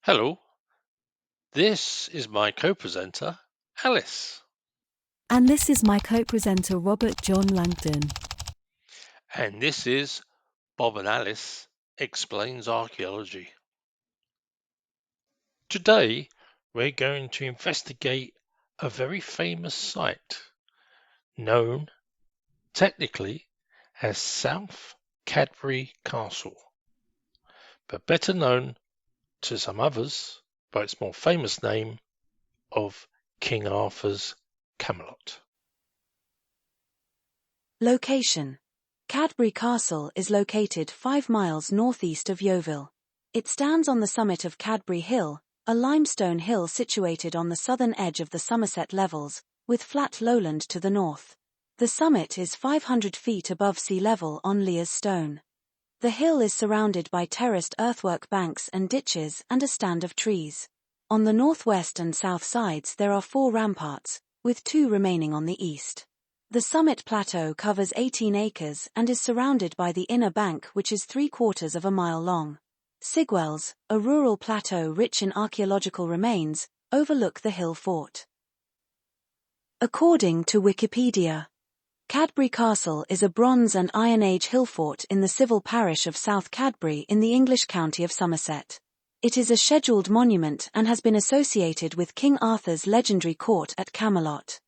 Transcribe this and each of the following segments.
Hello, this is my co-presenter, Alice, And this is my co-presenter Robert John Langdon. and this is Bob and Alice Explains Archaeology. Today, we're going to investigate a very famous site, known technically as South Cadbury Castle, but better known to some others by its more famous name of King Arthur's Camelot. Location: Cadbury Castle is located 5 miles northeast of Yeovil. It stands on the summit of Cadbury Hill, a limestone hill situated on the southern edge of the Somerset Levels, with flat lowland to the north. The summit is 500 feet above sea level on Lear's Stone. The hill is surrounded by terraced earthwork banks and ditches and a stand of trees. On the northwest and south sides there are 4 ramparts, with 2 remaining on the east. The summit plateau covers 18 acres and is surrounded by the inner bank, which is 3/4 of a mile long. Sigwells, a rural plateau rich in archaeological remains, overlook the hill fort. According to Wikipedia, Cadbury Castle is a Bronze and Iron Age hill fort in the civil parish of South Cadbury in the English county of Somerset. It is a scheduled monument and has been associated with King Arthur's legendary court at Camelot.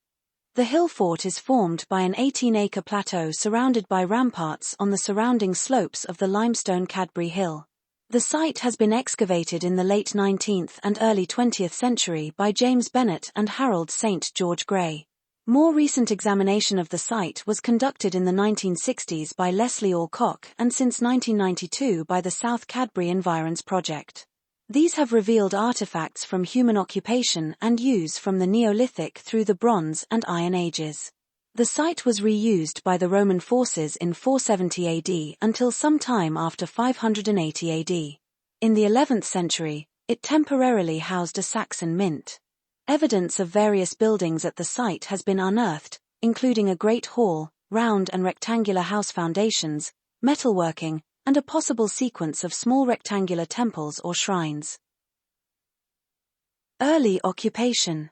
The hill fort is formed by an 18-acre plateau surrounded by ramparts on the surrounding slopes of the limestone Cadbury Hill. The site has been excavated in the late 19th and early 20th century by James Bennett and Harold St. George Gray. More recent examination of the site was conducted in the 1960s by Leslie Alcock and since 1992 by the South Cadbury Environs Project. These have revealed artifacts from human occupation and use from the Neolithic through the Bronze and Iron Ages. The site was reused by the Roman forces in 470 AD until some time after 580 AD. In the 11th century, it temporarily housed a Saxon mint. Evidence of various buildings at the site has been unearthed, including a great hall, round and rectangular house foundations, metalworking, and a possible sequence of small rectangular temples or shrines. Early occupation.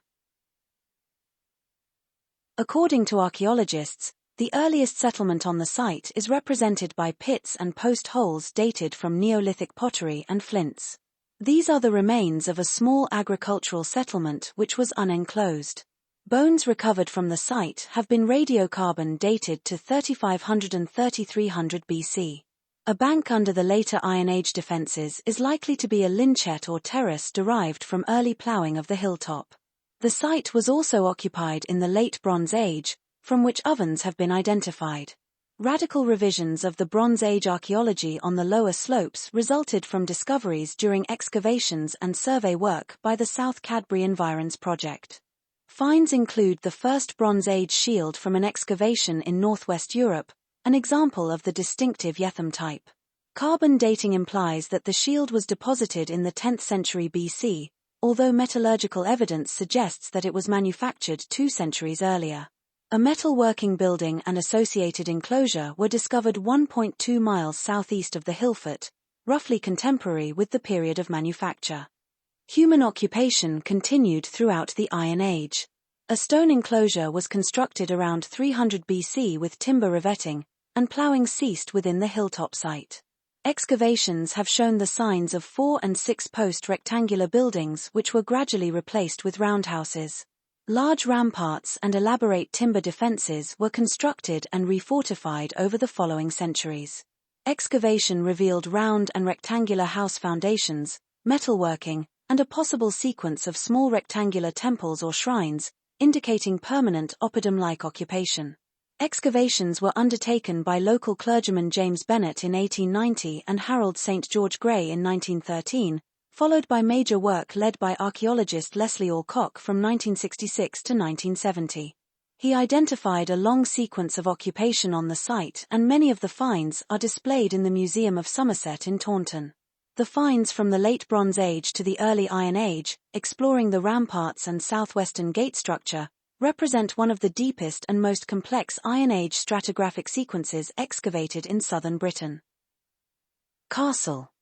According to archaeologists, the earliest settlement on the site is represented by pits and post holes dated from Neolithic pottery and flints. These are the remains of a small agricultural settlement which was unenclosed. Bones recovered from the site have been radiocarbon dated to 3500 and 3300 BC. A bank under the later Iron Age defences is likely to be a lynchet or terrace derived from early ploughing of the hilltop. The site was also occupied in the late Bronze Age, from which ovens have been identified. Radical revisions of the Bronze Age archaeology on the lower slopes resulted from discoveries during excavations and survey work by the South Cadbury Environs Project. Finds include the first Bronze Age shield from an excavation in northwest Europe, an example of the distinctive Yetham type. Carbon dating implies that the shield was deposited in the 10th century BC, although metallurgical evidence suggests that it was manufactured 2 centuries earlier. A metalworking building and associated enclosure were discovered 1.2 miles southeast of the hillfort, roughly contemporary with the period of manufacture. Human occupation continued throughout the Iron Age. A stone enclosure was constructed around 300 BC with timber revetting, and ploughing ceased within the hilltop site. Excavations have shown the signs of 4- and 6-post rectangular buildings which were gradually replaced with roundhouses. Large ramparts and elaborate timber defences were constructed and refortified over the following centuries. Excavation revealed round and rectangular house foundations, metalworking, and a possible sequence of small rectangular temples or shrines, indicating permanent oppidum-like occupation. Excavations were undertaken by local clergyman James Bennett in 1890 and Harold St. George Gray in 1913, followed by major work led by archaeologist Leslie Alcock from 1966 to 1970. He identified a long sequence of occupation on the site, and many of the finds are displayed in the Museum of Somerset in Taunton. The finds from the late Bronze Age to the early Iron Age, exploring the ramparts and southwestern gate structure, represent one of the deepest and most complex Iron Age stratigraphic sequences excavated in southern Britain. Castle.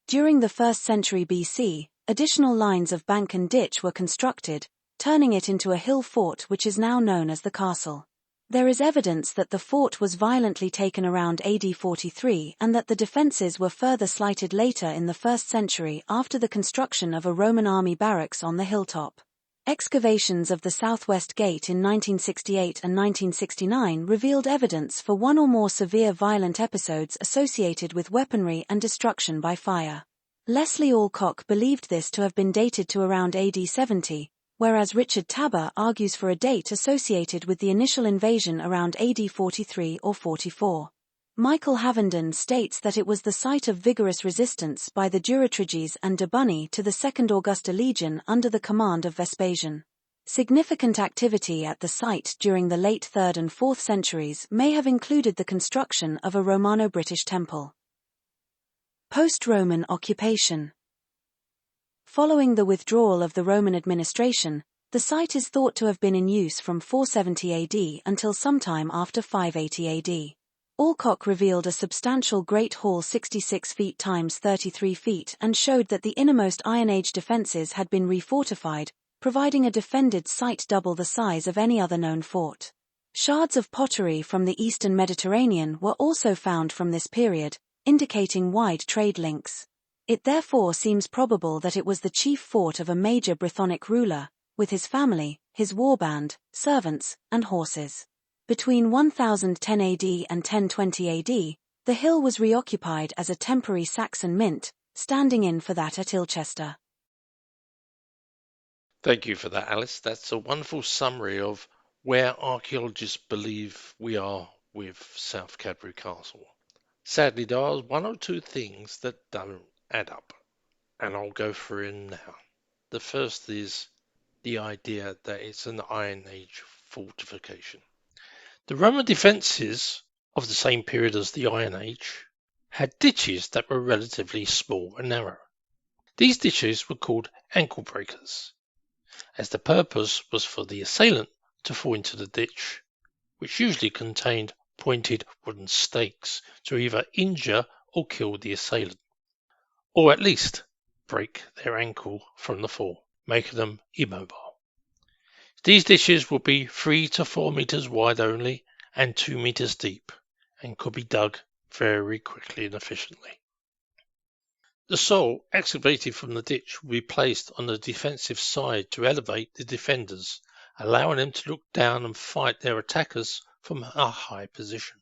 During the 1st century BC, additional lines of bank and ditch were constructed, turning it into a hill fort which is now known as the castle. There is evidence that the fort was violently taken around AD 43 and that the defences were further slighted later in the 1st century after the construction of a Roman army barracks on the hilltop. Excavations of the southwest gate in 1968 and 1969 revealed evidence for one or more severe violent episodes associated with weaponry and destruction by fire. Leslie Alcock believed this to have been dated to around AD 70, whereas Richard Tabber argues for a date associated with the initial invasion around AD 43 or 44. Michael Havenden states that it was the site of vigorous resistance by the Durotriges and Debunny to the Second Augusta Legion under the command of Vespasian. Significant activity at the site during the late 3rd and 4th centuries may have included the construction of a Romano-British temple. Post-Roman occupation. Following the withdrawal of the Roman administration, the site is thought to have been in use from 470 AD until sometime after 580 AD. Alcock revealed a substantial Great Hall 66 feet times 33 feet and showed that the innermost Iron Age defences had been refortified, providing a defended site double the size of any other known fort. Shards of pottery from the eastern Mediterranean were also found from this period, indicating wide trade links. It therefore seems probable that it was the chief fort of a major Brythonic ruler, with his family, his warband, servants, and horses. Between 1010 AD and 1020 AD, the hill was reoccupied as a temporary Saxon mint, standing in for that at Ilchester. Thank you for that, Alice. That's a wonderful summary of where archaeologists believe we are with South Cadbury Castle. Sadly, there are one or two things that don't add up, and I'll go through them now. The first is the idea that it's an Iron Age fortification. The Roman defences of the same period as the Iron Age had ditches that were relatively small and narrow. These ditches were called ankle breakers, as the purpose was for the assailant to fall into the ditch, which usually contained pointed wooden stakes to either injure or kill the assailant, or at least break their ankle from the fall, making them immobile. These ditches would be 3 to 4 meters wide only and 2 meters deep, and could be dug very quickly and efficiently. The soil excavated from the ditch would be placed on the defensive side to elevate the defenders, allowing them to look down and fight their attackers from a high position.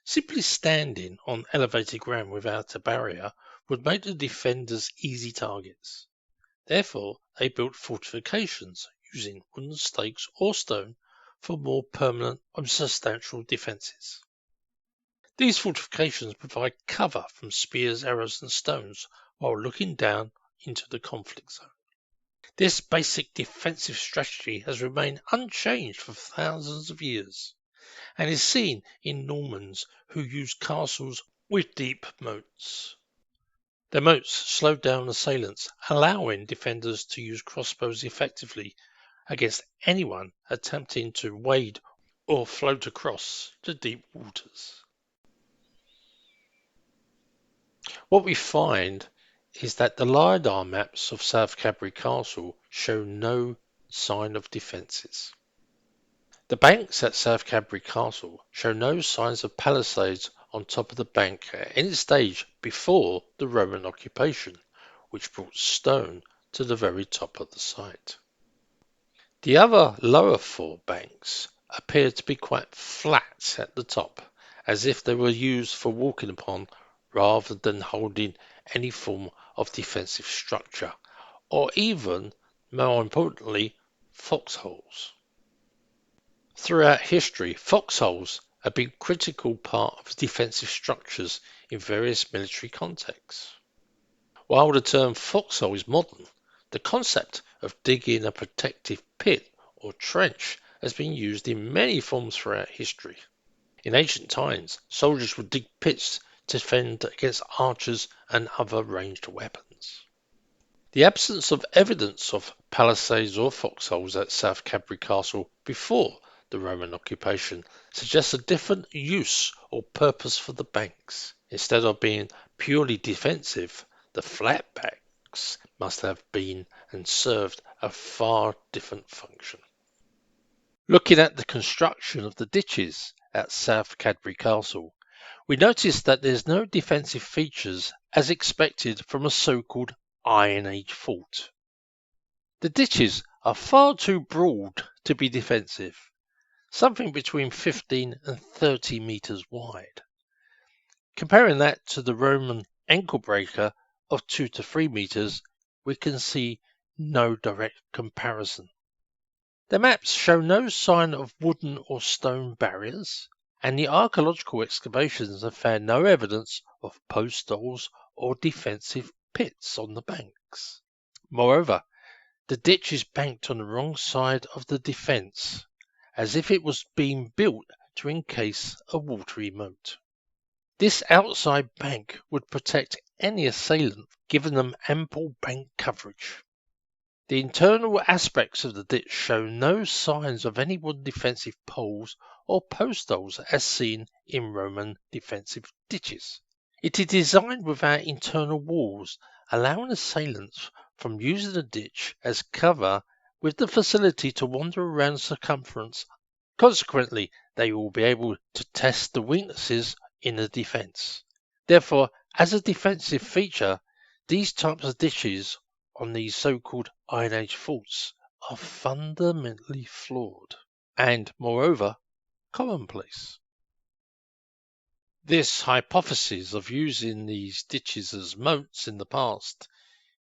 Simply standing on elevated ground without a barrier would make the defenders easy targets. Therefore, they built fortifications using wooden stakes or stone for more permanent and substantial defences. These fortifications provide cover from spears, arrows and stones while looking down into the conflict zone. This basic defensive strategy has remained unchanged for thousands of years and is seen in Normans who used castles with deep moats. The moats slowed down assailants, allowing defenders to use crossbows effectively against anyone attempting to wade or float across the deep waters. What we find is that the LiDAR maps of South Cadbury Castle show no sign of defences. The banks at South Cadbury Castle show no signs of palisades on top of the bank at any stage before the Roman occupation, which brought stone to the very top of the site. The other lower 4 banks appear to be quite flat at the top, as if they were used for walking upon rather than holding any form of defensive structure, or even, more importantly, foxholes. Throughout history, foxholes have been a critical part of defensive structures in various military contexts. While the term foxhole is modern, the concept of digging a protective pit or trench has been used in many forms throughout history. In ancient times, soldiers would dig pits to defend against archers and other ranged weapons. The absence of evidence of palisades or foxholes at South Cadbury Castle before the Roman occupation suggests a different use or purpose for the banks Instead of being purely defensive, the flatbacks must have been and served a far different function. Looking at the construction of the ditches at South Cadbury Castle, we notice that there's no defensive features as expected from a so-called Iron Age fort. The ditches are far too broad to be defensive, something between 15 and 30 metres wide. Comparing that to the Roman ankle breaker of 2 to 3 metres, we can see no direct comparison. The maps show no sign of wooden or stone barriers, and the archaeological excavations have found no evidence of post holes or defensive pits on the banks. Moreover, the ditch is banked on the wrong side of the defence, as if it was being built to encase a watery moat. This outside bank would protect any assailant, giving them ample bank coverage. The internal aspects of the ditch show no signs of any wooden defensive poles or post holes as seen in Roman defensive ditches. It is designed without internal walls, allowing assailants from using the ditch as cover with the facility to wander around circumference. Consequently, they will be able to test the weaknesses in the defense. Therefore, as a defensive feature, these types of ditches on these so-called Iron Age forts are fundamentally flawed and, moreover, commonplace. This hypothesis of using these ditches as moats in the past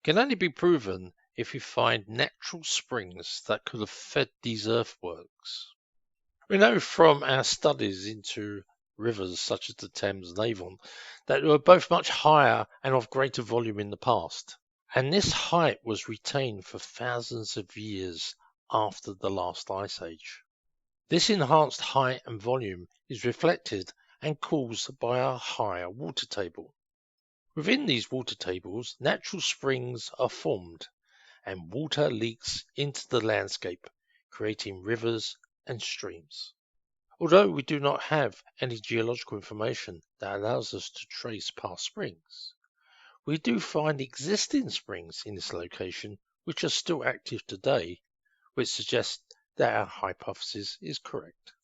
can only be proven if we find natural springs that could have fed these earthworks. We know from our studies into rivers such as the Thames and Avon that they were both much higher and of greater volume in the past, and this height was retained for thousands of years after the last ice age. This enhanced height and volume is reflected and caused by a higher water table. Within these water tables, natural springs are formed, and water leaks into the landscape, creating rivers and streams. Although we do not have any geological information that allows us to trace past springs, we do find existing springs in this location which are still active today, which suggests that our hypothesis is correct.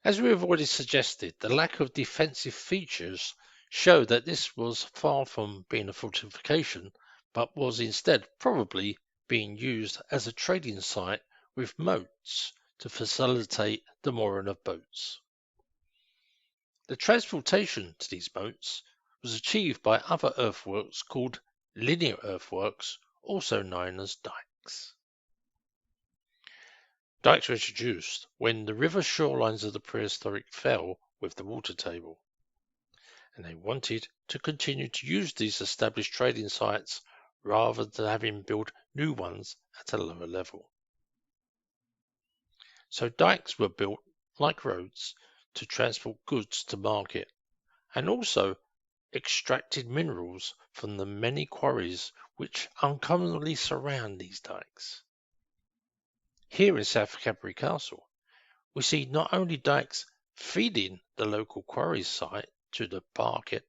As we have already suggested, the lack of defensive features show that this was far from being a fortification, but was instead probably being used as a trading site with moats to facilitate the mooring of boats. The transportation to these moats was achieved by other earthworks called linear earthworks, also known as dikes. Dikes were introduced when the river shorelines of the prehistoric fell with the water table, and they wanted to continue to use these established trading sites rather than having built new ones at a lower level. So dikes were built, like roads, to transport goods to market, and also extracted minerals from the many quarries which uncommonly surround these dikes. Here in South Cadbury Castle, we see not only dikes feeding the local quarry site to the market,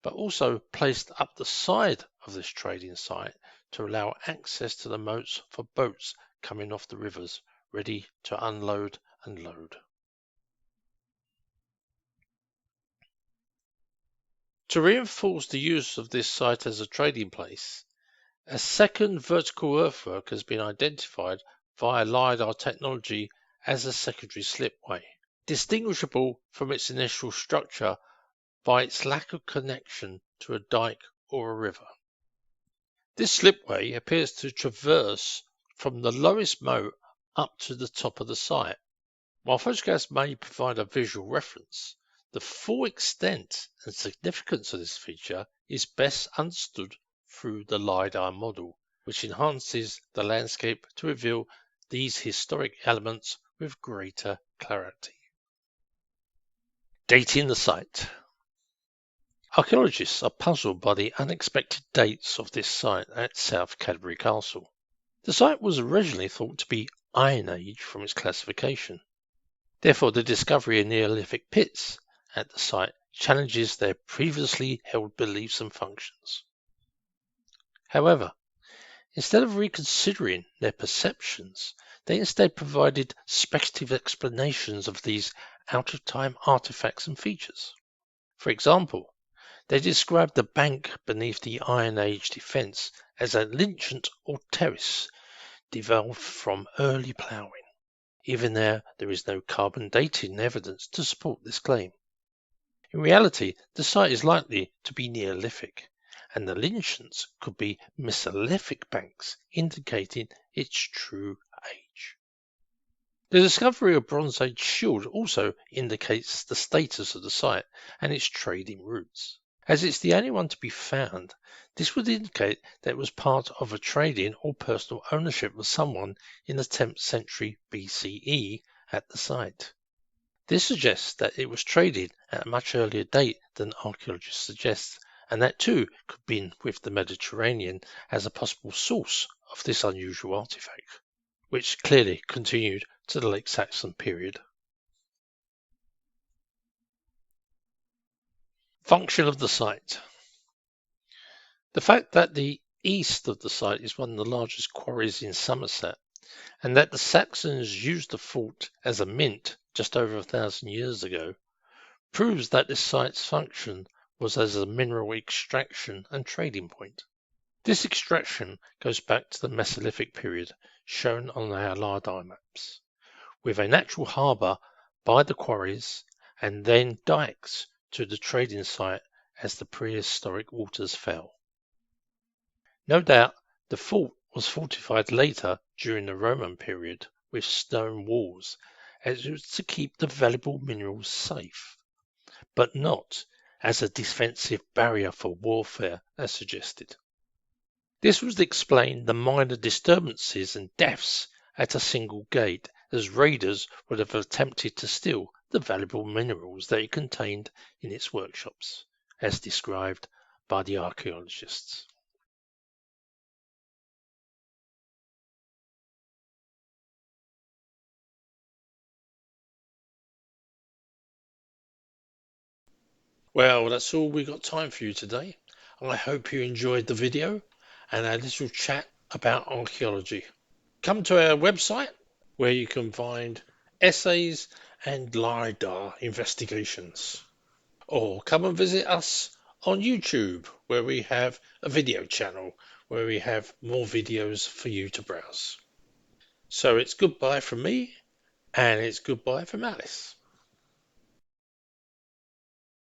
but also placed up the side of this trading site to allow access to the moats for boats coming off the rivers, ready to unload and load. To reinforce the use of this site as a trading place, a second vertical earthwork has been identified via LiDAR technology as a secondary slipway, distinguishable from its initial structure by its lack of connection to a dike or a river. This slipway appears to traverse from the lowest moat up to the top of the site. While photographs may provide a visual reference, the full extent and significance of this feature is best understood through the LiDAR model, which enhances the landscape to reveal these historic elements with greater clarity. Dating the site. Archaeologists are puzzled by the unexpected dates of this site at South Cadbury Castle. The site was originally thought to be Iron Age from its classification. Therefore, the discovery of Neolithic pits at the site challenges their previously held beliefs and functions. However, instead of reconsidering their perceptions, they instead provided speculative explanations of these out-of-time artifacts and features. For example, they described the bank beneath the Iron Age defence as a lynchet or terrace developed from early ploughing, even there is no carbon dating evidence to support this claim. In reality, the site is likely to be Neolithic, and the lynchets could be Mesolithic banks, indicating its true age. The discovery of Bronze Age shield also indicates the status of the site and its trading routes. As it's the only one to be found, this would indicate that it was part of a trading or personal ownership of someone in the 10th century BCE at the site. This suggests that it was traded at a much earlier date than archaeologists suggest, and that too could be with the Mediterranean as a possible source of this unusual artifact, which clearly continued to the late Saxon period. Function of the site. The fact that the east of the site is one of the largest quarries in Somerset, and that the Saxons used the fort as a mint just over 1,000 years ago, proves that this site's function was as a mineral extraction and trading point. This extraction goes back to the Mesolithic period shown on our Lardai maps, with a natural harbour by the quarries and then dikes to the trading site as the prehistoric waters fell. No doubt the fort was fortified later during the Roman period with stone walls as it was to keep the valuable minerals safe, but not as a defensive barrier for warfare as suggested. This would explain the minor disturbances and deaths at a single gate, as raiders would have attempted to steal the valuable minerals that it contained in its workshops, as described by the archaeologists. Well, that's all we got time for you today. I hope you enjoyed the video and our little chat about archaeology. Come to our website where you can find essays and LiDAR investigations. Or come and visit us on YouTube where we have a video channel where we have more videos for you to browse. So it's goodbye from me and it's goodbye from Alice.